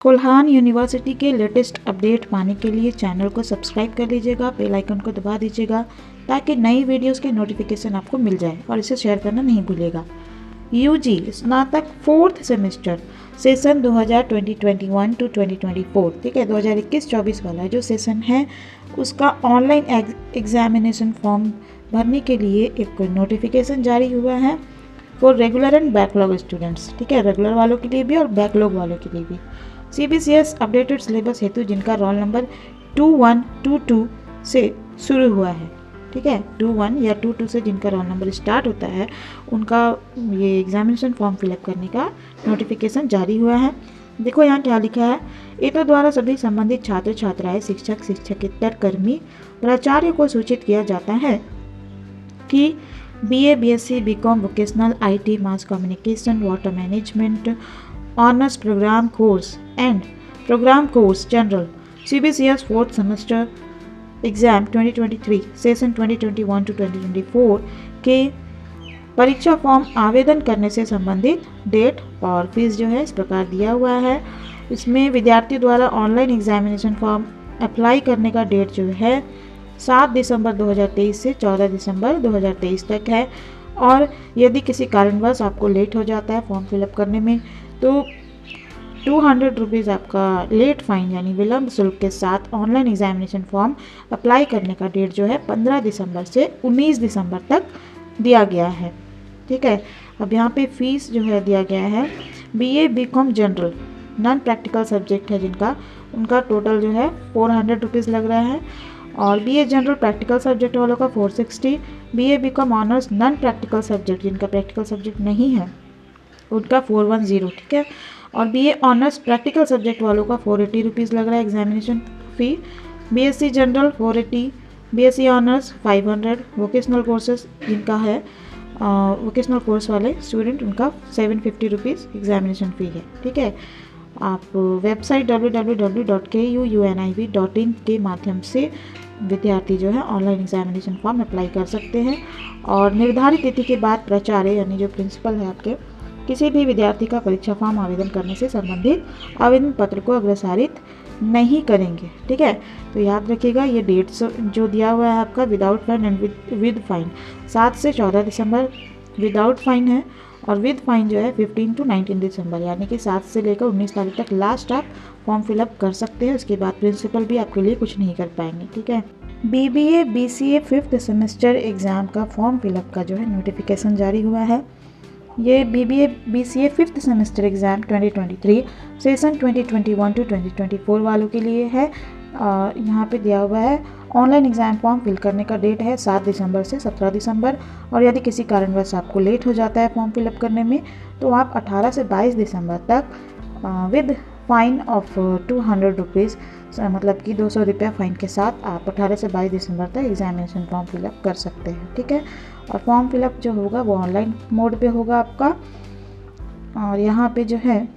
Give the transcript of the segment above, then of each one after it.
Kolhan university के latest update पाने के लिए चैनल को सब्सक्राइब कर लीजिएगा, बेल आइकन को दबा दीजिएगा ताकि नई वीडियोस के नोटिफिकेशन आपको मिल जाए और इसे शेयर करना नहीं भूलिएगा। यूजी स्नातक 4th सेमेस्टर सेशन 2021 टू 2024, ठीक है, 2021-24 वाला जो सेशन है उसका ऑनलाइन एग्जामिनेशन फॉर्म भरने के लिए एक नोटिफिकेशन जारी हुआ है for regular and backlog students, ठीक है, रेगुलर वालों के लिए भी और बैकलॉग वालों के लिए भी। CBCS अपडेटेड सिलेबस हेतु जिनका रोल नंबर 2122 से शुरू हुआ है, ठीक है, 21 या 22 से जिनका रोल नंबर स्टार्ट होता है उनका ये एग्जामिनेशन फॉर्म फिलअप करने का नोटिफिकेशन जारी हुआ है। देखो यहाँ क्या लिखा है, एटो द्वारा सभी संबंधित छात्र छात्राएं, शिक्षक शिक्षकेतर कर्मी, प्राचार्य को सूचित किया जाता है कि BA, BSc, BCom, vocational, IT, mass communication, water management, honours programme course and programme course general CBCS 4th semester exam 2023 session 2021 to 2024 के परीक्षा फॉर्म आवेदन करने से संबंधित डेट और फीस जो है इस प्रकार दिया हुआ है। इसमें विद्यार्थी द्वारा ऑनलाइन एग्जामिनेशन फॉर्म अप्लाई करने का डेट जो है 7 दिसंबर 2023 से 14 दिसंबर 2023 तक है। और यदि किसी कारणवश आपको लेट हो जाता है फॉर्म फिलअप करने में तो 200 रुपीज़ आपका लेट फाइन यानी विलम्ब शुल्क के साथ ऑनलाइन एग्जामिनेशन फॉर्म अप्लाई करने का डेट जो है 15 दिसंबर से 19 दिसंबर तक दिया गया है, ठीक है। अब यहाँ पे फीस जो है दिया गया है BA, BCom general non practical subject है जिनका, उनका टोटल जो है 400 रुपीज़ लग रहा है। और BA जनरल प्रैक्टिकल सब्जेक्ट वालों का 460, BA, BCom honours non practical subject जिनका प्रैक्टिकल सब्जेक्ट नहीं है उनका 410, ठीक है। और BA ऑनर्स प्रैक्टिकल सब्जेक्ट वालों का 480 रुपीज़ लग रहा है एग्जामिनेशन फ़ी। BSc general 480, BSc honours 500, vocational courses जिनका है वोकेशनल कोर्स वाले स्टूडेंट उनका 750 रुपीज़ एग्जामिनेशन फ़ी है, ठीक है। आप वेबसाइट www.kuniv.in के माध्यम से विद्यार्थी जो है ऑनलाइन एग्जामिनेशन फॉर्म अप्लाई कर सकते हैं। और निर्धारित तिथि के बाद प्राचार्य यानी जो प्रिंसिपल है आपके किसी भी विद्यार्थी का परीक्षा फॉर्म आवेदन करने से संबंधित आवेदन पत्र को अग्रसारित नहीं करेंगे, ठीक है। तो याद रखिएगा ये डेट्स जो दिया हुआ है आपका without fine and with fine 7 से 14 दिसंबर विदाउट फाइन है और विद फाइन जो है 15 टू 19 दिसंबर यानी कि 7 से लेकर 19 तारीख तक लास्ट आप फॉर्म फिलअप कर सकते हैं। उसके बाद प्रिंसिपल भी आपके लिए कुछ नहीं कर पाएंगे, ठीक है। BBA, BCA 5th semester exam का फॉर्म फिलअप का जो है नोटिफिकेशन जारी हुआ है। ये BBA, BCA 5th semester exam 2023 session 2021 to 2024 वालों के लिए है। यहाँ पे दिया हुआ है ऑनलाइन एग्ज़ाम फॉर्म फिल करने का डेट है 7 दिसंबर से 17 दिसंबर। और यदि किसी कारणवश आपको लेट हो जाता है फॉर्म फिलअप करने में तो आप 18 से 22 दिसंबर तक विद फाइन ऑफ 200 रुपीज़ मतलब कि 200 रुपया फ़ाइन के साथ आप 18 से 22 दिसंबर तक एग्जामिनेशन फॉर्म फिलअप कर सकते हैं, ठीक है। और फॉर्म फिलअप जो होगा वो ऑनलाइन मोड पे होगा आपका। और यहाँ पे जो है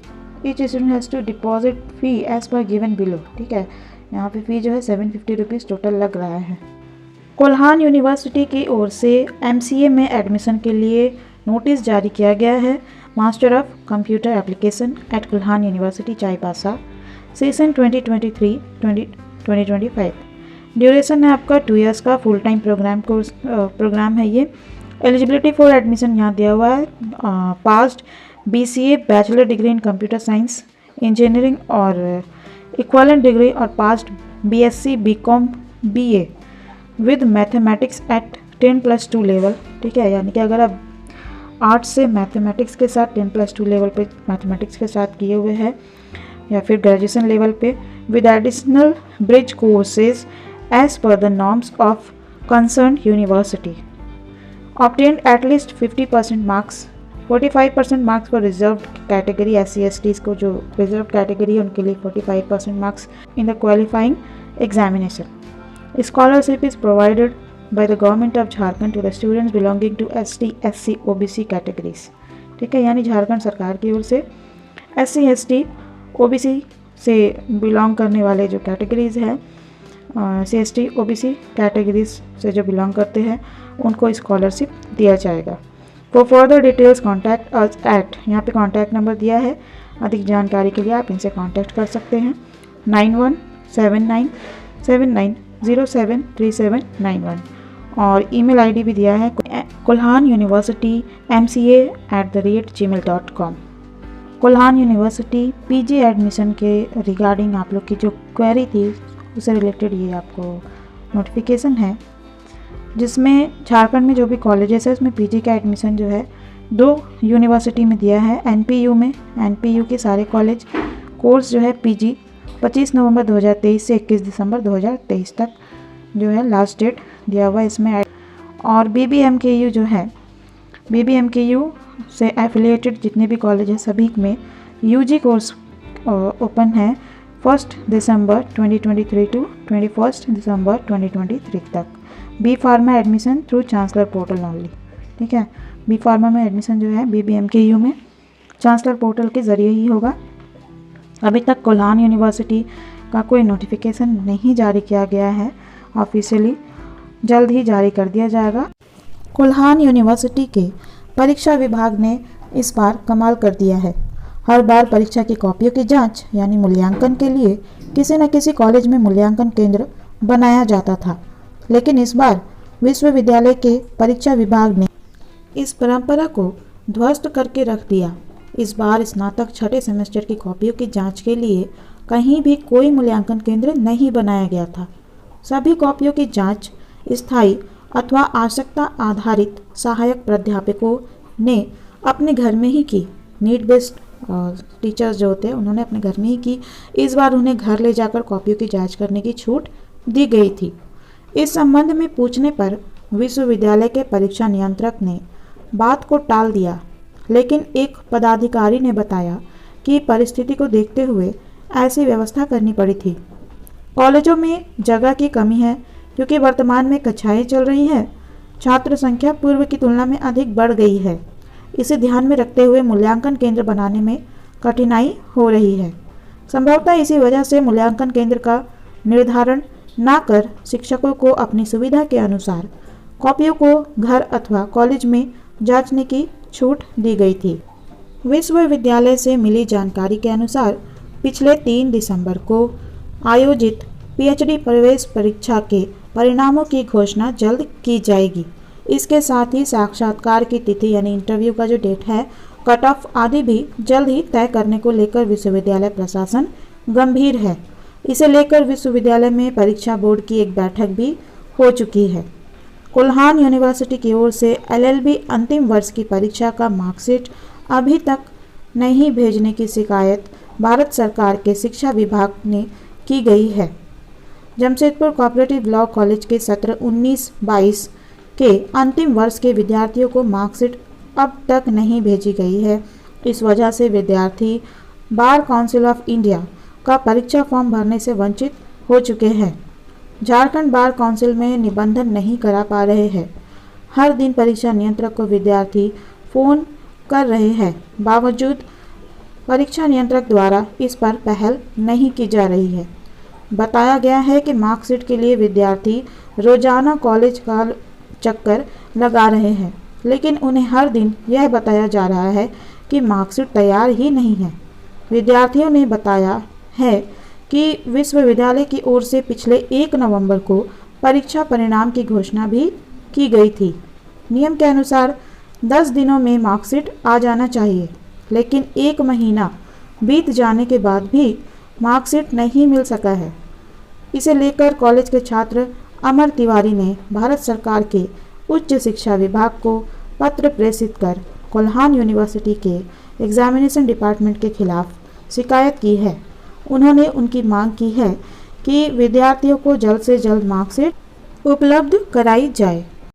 each student has to deposit fee as per given below, ठीक है। यहाँ पे फ़ी जो है 750 रुपीज़ टोटल लग रहा है। कोल्हान यूनिवर्सिटी की ओर से MCA में एडमिशन के लिए नोटिस जारी किया गया है। Master of computer application at Kolhan university Chaibasa session 2023-2025। Duration है आपका 2 इयर्स का फुल टाइम प्रोग्राम है ये। एलिजिबिलिटी फॉर एडमिशन यहाँ दिया हुआ है past BCA bachelor degree in computer science engineering और इक्वालेंट डिग्री और past BSc BCom BA with mathematics eight 10+2 level, ठीक है। यानी कि अगर आप आर्ट्स से मैथमेटिक्स के साथ 10+2 लेवल पे मैथमेटिक्स के साथ किए हुए हैं या फिर ग्रेजुएशन लेवल पे with additional bridge courses as per the norms of concern university, obtained at least 50% marks, 45% marks for reserve category SC/STs को जो रिजर्व कैटेगरी है उनके लिए 45% marks in the qualifying examination. Scholarship is provided by the government of Jharkhand to the students belonging to ST, SC, OBC categories, ठीक है। यानी झारखंड सरकार की ओर से SC, ST, OBC से बिलोंग करने वाले जो कैटेगरीज हैं CST, OBC कैटेगरीज से जो बिलोंग करते हैं उनको स्कॉलरशिप दिया जाएगा। For further details contact us at, यहाँ पे कॉन्टैक्ट नंबर दिया है अधिक जानकारी के लिए आप इनसे कांटेक्ट कर सकते हैं 917979073791 और ईमेल आईडी भी दिया है kulhanuniversitymca@gmail.com। Kolhan university PG admission के रिगार्डिंग आप लोग की जो क्वेरी थी उससे रिलेटेड ये आपको नोटिफिकेशन है, जिसमें झारखंड में जो भी कॉलेजेस है उसमें पीजी का एडमिशन जो है 2 यूनिवर्सिटी में दिया है। एनपीयू में, एनपीयू के सारे कॉलेज कोर्स जो है पीजी 25 नवंबर 2023 से 21 दिसंबर 2023 तक जो है लास्ट डेट दिया हुआ है इसमें। और बीबीएमकेयू जो है, बीबीएमकेयू से एफिलिएटेड जितने भी कॉलेज हैं सभी में यूजी कोर्स ओपन है 1 दिसंबर 2023 टू 21 दिसंबर 2023 तक। B pharma admission through chancellor portal only, ठीक है। बी फार्मा में एडमिशन जो है बीबीएमकेयू में चांसलर पोर्टल के ज़रिए ही होगा। अभी तक कुल्हान यूनिवर्सिटी का कोई नोटिफिकेशन नहीं जारी किया गया है ऑफिशियली, जल्द ही जारी कर दिया जाएगा। कुल्हान यूनिवर्सिटी के परीक्षा विभाग ने इस बार कमाल कर दिया है। हर बार परीक्षा की कॉपियों की जांच यानी मूल्यांकन के लिए किसी न किसी कॉलेज में मूल्यांकन केंद्र बनाया जाता था, लेकिन इस बार विश्वविद्यालय के परीक्षा विभाग ने इस परंपरा को ध्वस्त करके रख दिया। इस बार स्नातक छठे सेमेस्टर की कॉपियों की जांच के लिए कहीं भी कोई मूल्यांकन केंद्र नहीं बनाया गया था। सभी कॉपियों की जांच स्थायी अथवा आवश्यकता आधारित सहायक प्राध्यापकों ने अपने घर में ही की। नीड बेस्ड टीचर्स जो होते हैं उन्होंने अपने घर में ही की। इस बार उन्हें घर ले जाकर कॉपियों की जांच करने की छूट दी गई थी। इस संबंध में पूछने पर विश्वविद्यालय के परीक्षा नियंत्रक ने बात को टाल दिया, लेकिन एक पदाधिकारी ने बताया कि परिस्थिति को देखते हुए ऐसी व्यवस्था करनी पड़ी थी। कॉलेजों में जगह की कमी है क्योंकि वर्तमान में कक्षाएं चल रही है। छात्र संख्या पूर्व की तुलना में अधिक बढ़ गई है। इसे ध्यान में रखते हुए मूल्यांकन केंद्र बनाने में कठिनाई हो रही है। संभवतः इसी वजह से मूल्यांकन केंद्र का निर्धारण न कर शिक्षकों को अपनी सुविधा के अनुसार कॉपियों को घर अथवा कॉलेज में जांचने की छूट दी गई थी। विश्वविद्यालय से मिली जानकारी के अनुसार पिछले 3 दिसंबर को आयोजित पीएचडी प्रवेश परीक्षा के परिणामों की घोषणा जल्द की जाएगी। इसके साथ ही साक्षात्कार की तिथि यानी इंटरव्यू का जो डेट है, कट ऑफ आदि भी जल्द ही तय करने को लेकर विश्वविद्यालय प्रशासन गंभीर है। इसे लेकर विश्वविद्यालय में परीक्षा बोर्ड की एक बैठक भी हो चुकी है। कुल्हान यूनिवर्सिटी की ओर से एलएलबी अंतिम वर्ष की परीक्षा का मार्कशीट अभी तक नहीं भेजने की शिकायत भारत सरकार के शिक्षा विभाग ने की गई है। जमशेदपुर कोऑपरेटिव लॉ कॉलेज के सत्र 19-22 के अंतिम वर्ष के विद्यार्थियों को मार्कशीट अब तक नहीं भेजी गई है। इस वजह से विद्यार्थी बार काउंसिल ऑफ इंडिया का परीक्षा फॉर्म भरने से वंचित हो चुके हैं। झारखंड बार काउंसिल में निबंधन नहीं करा पा रहे हैं। हर दिन परीक्षा नियंत्रक को विद्यार्थी फ़ोन कर रहे हैं, बावजूद परीक्षा नियंत्रक द्वारा इस पर पहल नहीं की जा रही है। बताया गया है कि मार्कशीट के लिए विद्यार्थी रोजाना कॉलेज का चक्कर लगा रहे हैं, लेकिन उन्हें हर दिन यह बताया जा रहा है कि मार्कशीट तैयार ही नहीं है। विद्यार्थियों ने बताया है कि विश्वविद्यालय की ओर से पिछले 1 नवंबर को परीक्षा परिणाम की घोषणा भी की गई थी। नियम के अनुसार 10 दिनों में मार्कशीट आ जाना चाहिए, लेकिन 1 महीना बीत जाने के बाद भी मार्कशीट नहीं मिल सका है। इसे लेकर कॉलेज के छात्र अमर तिवारी ने भारत सरकार के उच्च शिक्षा विभाग को पत्र प्रेषित कर कुल्हान यूनिवर्सिटी के एग्जामिनेशन डिपार्टमेंट के खिलाफ शिकायत की है। उन्होंने उनकी मांग की है कि विद्यार्थियों को जल्द से जल्द मार्कशीट उपलब्ध कराई जाए।